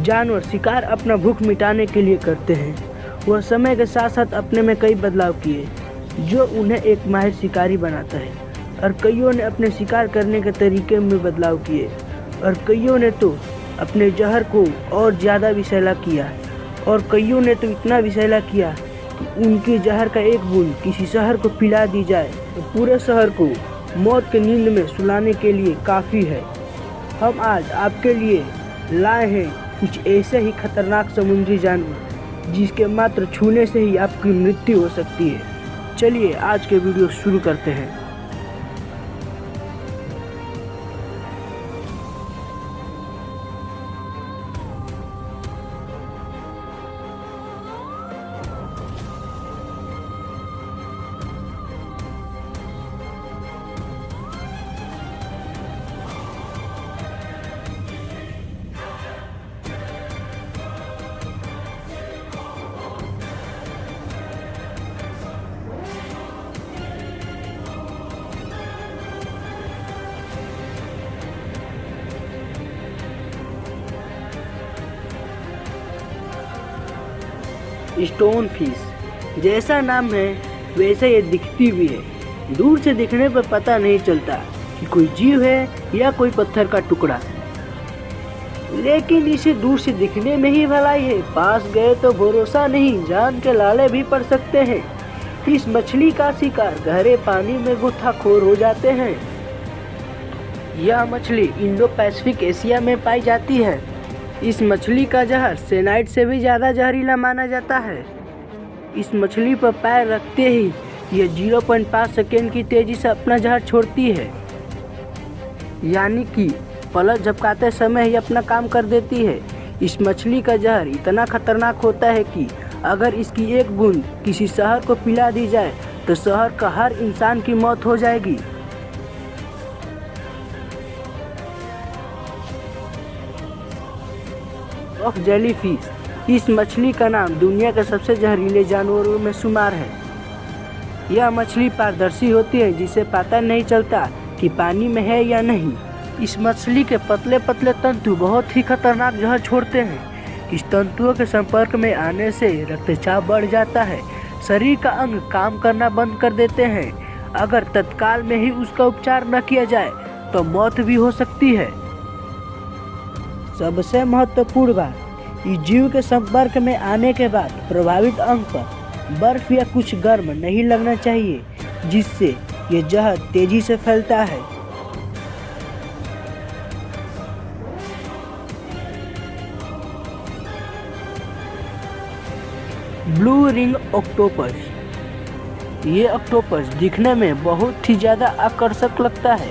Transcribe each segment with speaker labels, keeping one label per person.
Speaker 1: जानवर शिकार अपना भूख मिटाने के लिए करते हैं। वह समय के साथ साथ अपने में कई बदलाव किए जो उन्हें एक माहिर शिकारी बनाता है, और कईयों ने अपने शिकार करने के तरीके में बदलाव किए, और कईयों ने तो अपने जहर को और ज़्यादा विषैला किया, और कईयों ने तो इतना विषैला किया कि उनके जहर का एक बूंद किसी शहर को पिला दी जाए तो पूरे शहर को मौत के नींद में सुलाने के लिए काफ़ी है। हम आज आपके लिए लाए हैं कुछ ऐसे ही खतरनाक समुद्री जानवर जिसके मात्र छूने से ही आपकी मृत्यु हो सकती है। चलिए आज के वीडियो शुरू करते हैं। स्टोन फिश जैसा नाम है वैसे ये दिखती भी है। दूर से दिखने पर पता नहीं चलता कि कोई जीव है या कोई पत्थर का टुकड़ा, लेकिन इसे दूर से दिखने में ही भलाई है, पास गए तो भरोसा नहीं, जान के लाले भी पड़ सकते हैं। इस मछली का शिकार गहरे पानी में गोताखोर हो जाते हैं। यह मछली इंडो पैसिफिक एशिया में पाई जाती है। इस मछली का जहर सेनाइड से भी ज़्यादा जहरीला माना जाता है। इस मछली पर पैर रखते ही यह 0.5 सेकेंड की तेज़ी से अपना जहर छोड़ती है, यानी कि पलक झपकाते समय ही अपना काम कर देती है। इस मछली का जहर इतना खतरनाक होता है कि अगर इसकी एक बूंद किसी शहर को पिला दी जाए तो शहर का हर इंसान की मौत हो जाएगी। ऑफ जेलीफिश, इस मछली का नाम दुनिया के सबसे जहरीले जानवरों में शुमार है। यह मछली पारदर्शी होती है जिसे पता नहीं चलता कि पानी में है या नहीं। इस मछली के पतले पतले तंतु बहुत ही खतरनाक जहर छोड़ते हैं। इस तंतुओं के संपर्क में आने से रक्तचाप बढ़ जाता है, शरीर का अंग काम करना बंद कर देते हैं। अगर तत्काल में ही उसका उपचार न किया जाए तो मौत भी हो सकती है। सबसे महत्वपूर्ण बात, इस जीव के संपर्क में आने के बाद प्रभावित अंग पर बर्फ या कुछ गर्म नहीं लगना चाहिए, जिससे ये जहर तेजी से फैलता है। ब्लू रिंग ऑक्टोपस, ये ऑक्टोपस दिखने में बहुत ही ज़्यादा आकर्षक लगता है।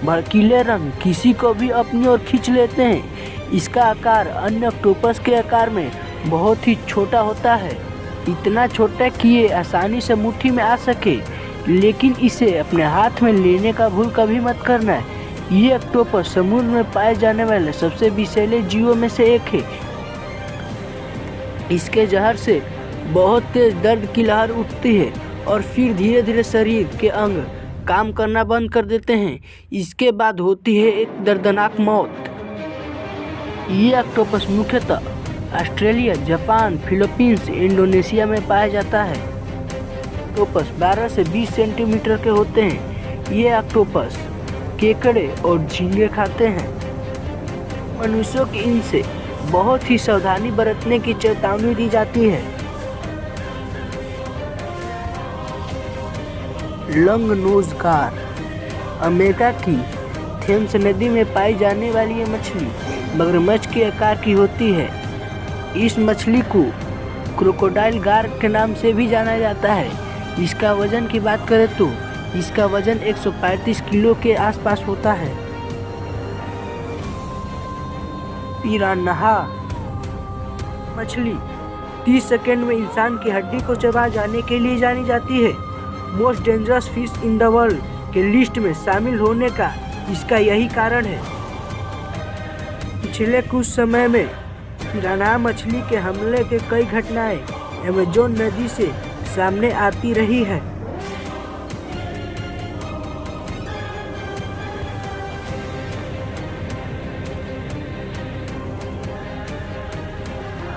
Speaker 1: भड़कीले रंग किसी को भी अपनी ओर खींच लेते हैं। इसका आकार अन्य ऑक्टोपस के आकार में बहुत ही छोटा होता है, इतना छोटा कि ये आसानी से मुट्ठी में आ सके, लेकिन इसे अपने हाथ में लेने का भूल कभी मत करना है। ये ऑक्टोपस समुद्र में पाए जाने वाले सबसे विषैले जीवों में से एक है। इसके जहर से बहुत तेज दर्द की लहर उठती है और फिर धीरे धीरे शरीर के अंग काम करना बंद कर देते हैं। इसके बाद होती है एक दर्दनाक मौत। ये ऑक्टोपस मुख्यतः ऑस्ट्रेलिया, जापान, फिलीपींस, इंडोनेशिया में पाया जाता है। ऑक्टोपस 12 से 20 सेंटीमीटर के होते हैं। ये ऑक्टोपस केकड़े और झींगे खाते हैं। मनुष्यों की इनसे बहुत ही सावधानी बरतने की चेतावनी दी जाती है। लॉन्ग नोज कार, अमेरिका की थेम्स नदी में पाई जाने वाली ये मछली मगरमच्छ के आकार की होती है। इस मछली को क्रोकोडाइल गार के नाम से भी जाना जाता है। इसका वजन की बात करें तो इसका वजन 135 किलो के आसपास होता है। पिरान्हा मछली 30 सेकंड में इंसान की हड्डी को चबा जाने के लिए जानी जाती है। Most dangerous fish in the world के लिस्ट में शामिल होने का इसका यही कारण है। पिछले कुछ समय में पिरान्हा मछली के हमले के कई घटनाएं अमेज़न नदी से सामने आती रही है।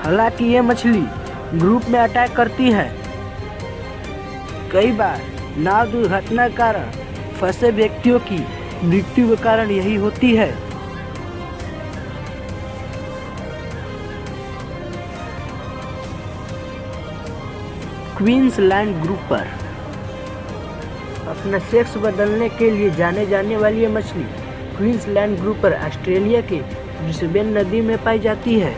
Speaker 1: हालांकि ये मछली ग्रुप में अटैक करती है। कई बार नाव दुर्घटना के कारण फंसे व्यक्तियों की मृत्यु के कारण यही होती है। क्वींसलैंड ग्रुपर अपना सेक्स बदलने के लिए जाने जाने वाली ये मछली क्वींसलैंड ग्रुपर ऑस्ट्रेलिया के ब्रिस्बेन नदी में पाई जाती है।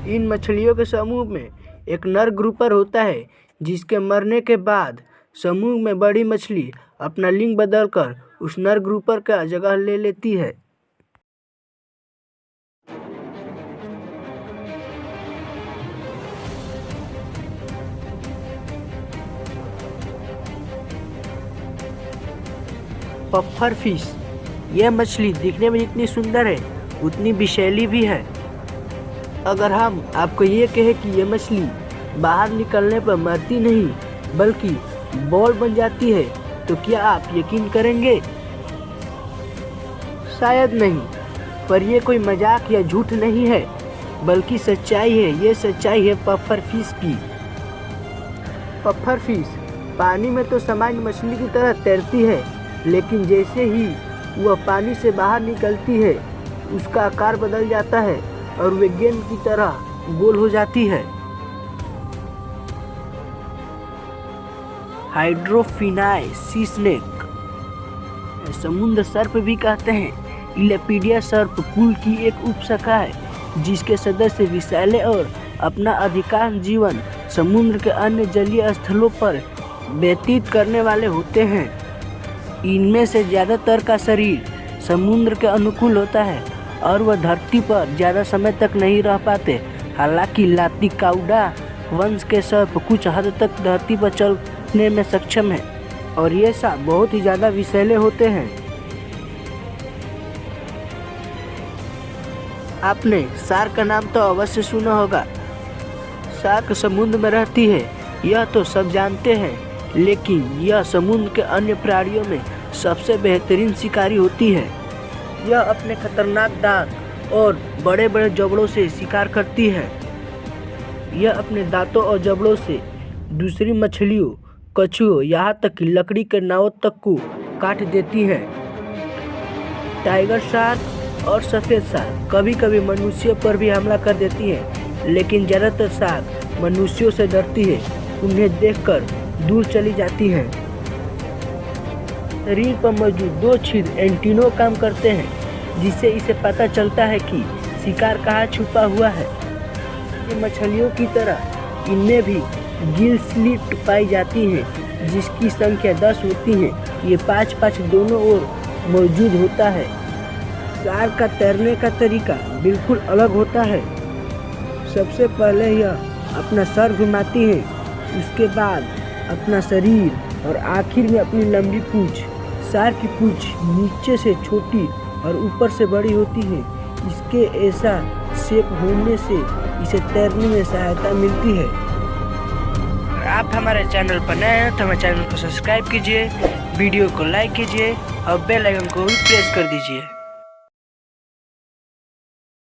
Speaker 1: इन मछलियों के समूह में एक नर ग्रुपर होता है, जिसके मरने के बाद समूह में बड़ी मछली अपना लिंग बदलकर उस नर ग्रुपर का जगह ले लेती है। पफ्फर फिश, यह मछली दिखने में जितनी सुंदर है उतनी विषैली भी है। अगर हम आपको ये कहें कि यह मछली बाहर निकलने पर मरती नहीं बल्कि बॉल बन जाती है, तो क्या आप यकीन करेंगे? शायद नहीं, पर यह कोई मजाक या झूठ नहीं है, बल्कि सच्चाई है। ये सच्चाई है पफ्फर फिश की। पफ्फर फिश पानी में तो सामान्य मछली की तरह तैरती है, लेकिन जैसे ही वह पानी से बाहर निकलती है उसका आकार बदल जाता है और वे गेंद की तरह गोल हो जाती है। हाइड्रोफिनाई सी स्नेक, समुद्र सर्प भी कहते हैं। इलेपिडिया सर्प कुल की एक उपशाखा है जिसके सदस्य विषैले और अपना अधिकांश जीवन समुद्र के अन्य जलीय स्थलों पर व्यतीत करने वाले होते हैं। इनमें से ज़्यादातर का शरीर समुद्र के अनुकूल होता है और वह धरती पर ज़्यादा समय तक नहीं रह पाते। हालांकि लातिकाउडा वंश के सर्प कुछ हद तक धरती पर चलने में सक्षम है और ये सब बहुत ही ज़्यादा विषैले होते हैं। आपने शार्क का नाम तो अवश्य सुना होगा। शार्क समुद्र में रहती है, यह तो सब जानते हैं, लेकिन यह समुद्र के अन्य प्राणियों में सबसे बेहतरीन शिकारी होती है। यह अपने खतरनाक दांत और बड़े बड़े जबड़ों से शिकार करती है। यह अपने दांतों और जबड़ों से दूसरी मछलियों, कछुओं, यहाँ तक कि लकड़ी के नावों तक को काट देती है। टाइगर शार्क और सफ़ेद शार्क कभी कभी मनुष्यों पर भी हमला कर देती है, लेकिन ज़्यादातर शार्क मनुष्यों से डरती है, उन्हें देखकर दूर चली जाती है। शरीर पर मौजूद दो छिद्र एंटीनो काम करते हैं, जिससे इसे पता चलता है कि शिकार कहाँ छुपा हुआ है। ये मछलियों की तरह इनमें भी गिल स्लिट पाई जाती हैं, जिसकी संख्या 10 होती है। ये 5-5 दोनों ओर मौजूद होता है। शार्क का तैरने का तरीका बिल्कुल अलग होता है। सबसे पहले यह अपना सर घुमाती है, उसके बाद अपना शरीर और आखिर में अपनी लंबी पूंछ। शार्क की पूंछ नीचे से छोटी और ऊपर से बड़ी होती है। इसके ऐसा शेप होने से इसे तैरने में सहायता मिलती है। अगर आप हमारे चैनल पर नए हैं तो हमारे चैनल को सब्सक्राइब कीजिए, वीडियो को लाइक कीजिए और बेल आइकन को भी प्रेस कर दीजिए।